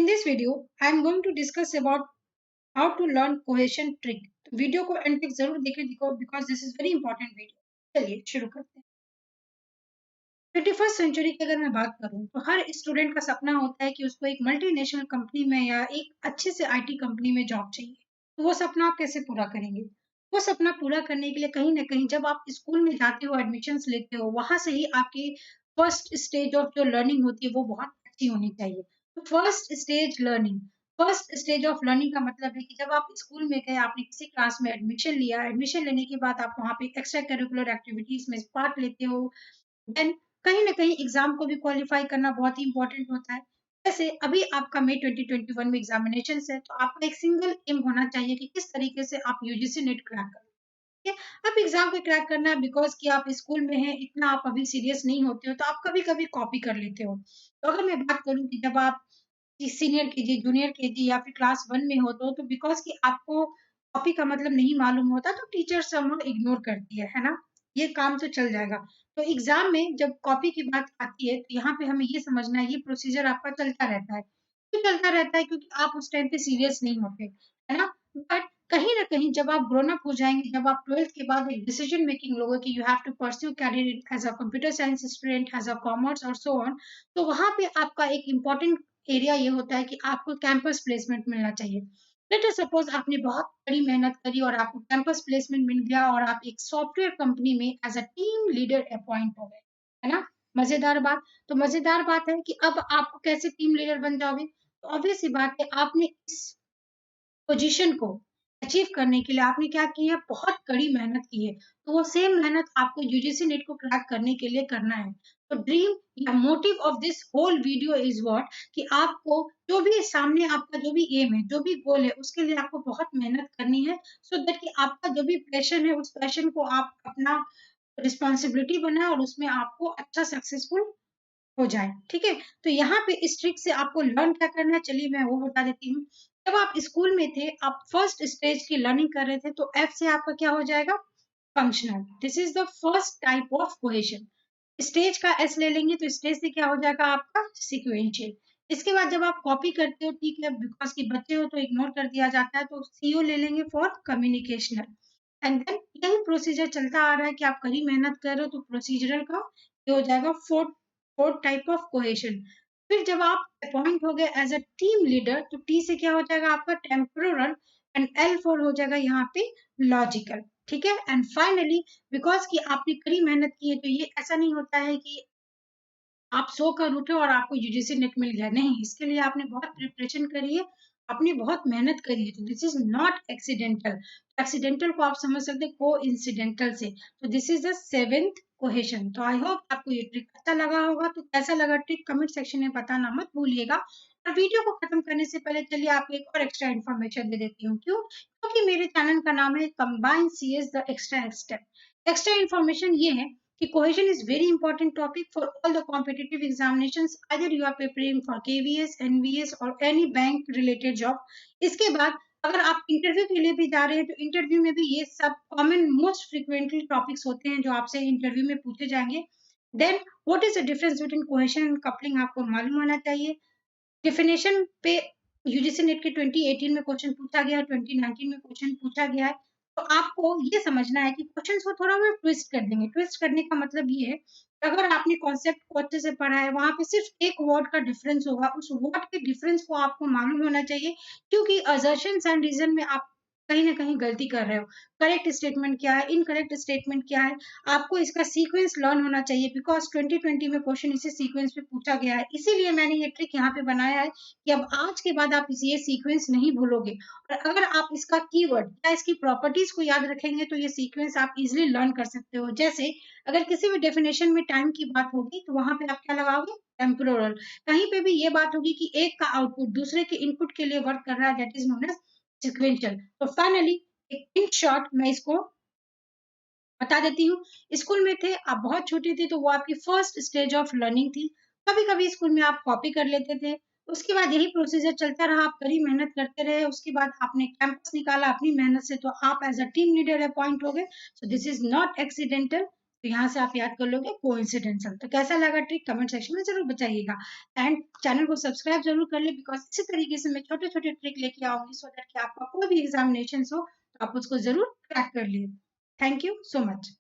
In this video, I am going to discuss about how to learn cohesion trick. तो video को and तक जरूर देखें because this is very important video. चलिए शुरू करते हैं। 21st सेंचुरी की अगर मैं बात करूं तो हर स्टूडेंट का सपना होता है कि उसको एक मल्टीनेशनल कंपनी में या एक अच्छे से आईटी कंपनी में जॉब चाहिए। तो वो सपना आप कैसे पूरा करेंगे? वो सपना पूरा करने के लिए कहीं ना कहीं जब आप स्कूल में जाते हो, एडमिशन्स लेते हो, वहां से ही आपकी फर्स्ट स्टेज ऑफ जो लर्निंग होती है वो बहुत अच्छी होनी चाहिए। तो फर्स्ट स्टेज ऑफ लर्निंग का मतलब है कि जब आप स्कूल में गए, आपने किसी क्लास में एडमिशन लिया, एडमिशन लेने के बाद आप वहाँ पे एक्स्ट्रा करिकुलर एक्टिविटीज में पार्ट लेते हो। देन कहीं न कहीं एग्ज़ाम को भी क्वालीफाई करना बहुत ही इम्पोर्टेंट होता है। जैसे अभी आपका मई 2021 में एग्ज़ामिनेशंस है, तो आपका एक सिंगल एम होना चाहिए कि किस तरीके से आप यूजीसी नेट क्रैक करें, ठीक है? आप एग्ज़ाम को क्रैक करना है बिकॉज़ कि आप स्कूल में हैं, इतना आप अभी सीरियस नहीं होते हो, तो आप कभी-कभी कॉपी कर लेते हो। तो अगर मैं बात करूँ कि जब आप सीनियर केजी, जूनियर केजी या फिर क्लास 1 में हो तो बिकॉज़ कि आपको कॉपी का मतलब नहीं मालूम होता, तो टीचर समहाउ इग्नोर करती है ना? ये काम तो चल जाएगा। तो एग्ज़ाम में जब कॉपी की बात आती है, तो यहाँ पे हमें ये समझना है, ये प्रोसीजर आपका चलता रहता है। क्यों चलता रहता है? क्योंकि आप उस टाइम पे सीरियस नहीं होते, है ना? बट कहीं न कहीं जब आप ग्रोन अप हो जाएँगे, जब आप 12th के बाद एक डिसीजन मेकिंग लोगे कि you have to pursue career as a computer science student, as a commerce और सो ऑन, तो वहाँ पे आपका एक इम्पोर्टेंट एरिया ये होता है कि आपको कैंपस प्लेसमेंट मिलना चाहिए। लेट अस सपोज़ आपने बहुत कड़ी मेहनत करी और आपको कैंपस प्लेसमेंट मिल गया और आप एक सॉफ्टवेयर कंपनी में as a team leader appoint हो गए, है ना? मज़ेदार बात। तो मज़ेदार बात है कि अब आप कैसे टीम लीडर बन जाओगे? तो ऑब्वियस सी बात है, आपने इस पोजीशन को अचीव करने के लिए आपने क्या की है, बहुत कड़ी मेहनत की है। तो वो सेम मेहनत आपको यूजीसी नेट को क्रैक करने के लिए करना है। तो ड्रीम या motive of this whole video is what, कि आपको जो भी सामने आपका जो भी एम है, जो भी गोल है, उसके लिए आपको बहुत मेहनत करनी है, सो दैट कि आपका जो भी पैशन है, उस पैशन को आप अपना रिस्पॉन्सिबिलिटी बनाएँ और उसमें आपको अच्छा सक्सेसफुल हो जाए, ठीक है? तो यहाँ पे इस ट्रिक से आपको लर्न क्या करना है, चलिए मैं वो बता देती हूँ। जब आप स्कूल में थे, आप फर्स्ट स्टेज की लर्निंग कर रहे थे, तो एफ से आपका क्या हो जाएगा? Functional. This is the first type of cohesion. Stage का एस ले लेंगे, तो स्टेज से क्या हो जाएगा आपका? सीक्वेंशियल। इसके बाद जब आप कॉपी करते हो, ठीक है, बिकॉज़ कि बच्चे हो तो इग्नोर कर दिया जाता है, तो सीओ ले लेंगे फॉर कम्युनिकेशनल। एंड देन यही प्रोसीजर चलता आ रहा है कि आप कड़ी मेहनत कर रहे हो, तो प्रोसीजरल का ये हो जाएगा फोर्थ टाइप ऑफ कोहेशन। फिर जब आप अपॉइंट हो गए एज अ टीम लीडर, तो टी से क्या हो जाएगा आपका? टेम्पोरल। एंड एल फॉर हो जाएगा यहाँ पे लॉजिकल, ठीक है? एंड फाइनली बिकॉज कि आपने कड़ी मेहनत की है, तो ये ऐसा नहीं होता है कि आप सोकर उठे और आपको यूजीसी नेट मिल गया, नहीं, इसके लिए आपने बहुत प्रिपरेशन करी है, आपने बहुत मेहनत करी है, तो this is not accidental. Accidental को आप समझ सकते हैं कोइंसिडेंटल से। तो this is the 7th cohesion. तो आई होप आपको ये ट्रिक अच्छा लगा होगा, तो कैसा लगा ट्रिक कमेंट सेक्शन में बताना मत भूलिएगा। और वीडियो को खत्म करने से पहले चलिए आपको एक और एक्स्ट्रा इन्फॉर्मेशन दे देती हूँ। क्यों? क्योंकि मेरे चैनल का नाम है combine CS the extra step. Extra information ये है कि cohesion is very important topic for all the competitive examinations, either you are preparing for KVS, NVS or any bank related job। इसके बाद अगर आप इंटरव्यू के लिए भी जा रहे हैं, तो इंटरव्यू में भी ये सब कॉमन मोस्ट फ्रीक्वेंटली टॉपिक्स होते हैं जो आपसे इंटरव्यू में पूछे जाएंगे। Then what is the difference between cohesion and coupling, आपको मालूम होना चाहिए। डेफिनेशन पे यूजीसी नेट के 2018 में क्वेश्चन पूछा गया है, 2019 में क्वेश्चन पूछा गया है। तो आपको ये समझना है कि क्वेश्चंस को थोड़ा बहुत ट्विस्ट कर देंगे। ट्विस्ट करने का मतलब ये है, अगर आपने कॉन्सेप्ट को अच्छे से पढ़ा है, वहाँ पे सिर्फ एक वर्ड का डिफरेंस होगा, उस वर्ड के डिफरेंस को आपको मालूम होना चाहिए, क्योंकि असर्शंस एंड रीज़न में आप कहीं न कहीं गलती कर रहे हो। करेक्ट स्टेटमेंट क्या है, इनकरेक्ट स्टेटमेंट क्या है, आपको इसका सीक्वेंस लर्न होना चाहिए, बिकॉज़ 2020 में क्वेश्चन इसी सीक्वेंस पे पूछा गया है। इसीलिए मैंने ये ट्रिक यहाँ पे बनाया है कि अब आज के बाद आप ये सीक्वेंस नहीं भूलोगे, और अगर आप इसका कीवर्ड या इसकी प्रॉपर्टीज को याद रखेंगे, तो ये सीक्वेंस आप इजीली लर्न कर सकते हो। जैसे अगर किसी भी डेफिनेशन में टाइम की बात होगी, तो वहां पे आप क्या लगाओगे? टेम्पोरल। कहीं पे भी ये बात होगी कि एक का आउटपुट दूसरे के इनपुट के लिए वर्क कर रहा है, that is known as sequential. तो फाइनली एक इन शॉर्ट मैं इसको बता देती हूँ। स्कूल में थे, आप बहुत छोटे थे, तो वो आपकी फर्स्ट स्टेज ऑफ लर्निंग थी। कभी-कभी स्कूल में आप कॉपी कर लेते थे। उसके बाद यही प्रोसीजर चलता रहा, आप कड़ी मेहनत करते रहे। उसके बाद आपने कैंपस निकाला अपनी मेहनत से, तो आप as a team leader appoint हो गए। So this is not accidental, तो यहाँ से आप याद कर लोगे कोइंसिडेंटल। तो कैसा लगा ट्रिक कमेंट सेक्शन में ज़रूर बताइएगा एंड चैनल को सब्सक्राइब ज़रूर कर ले बिकॉज़ इसी तरीके से मैं छोटे-छोटे ट्रिक लेके आऊँगी सो दैट कि आपका कोई भी एग्ज़ामिनेशंस हो तो आप उसको ज़रूर क्रैक कर लिए। Thank you so much.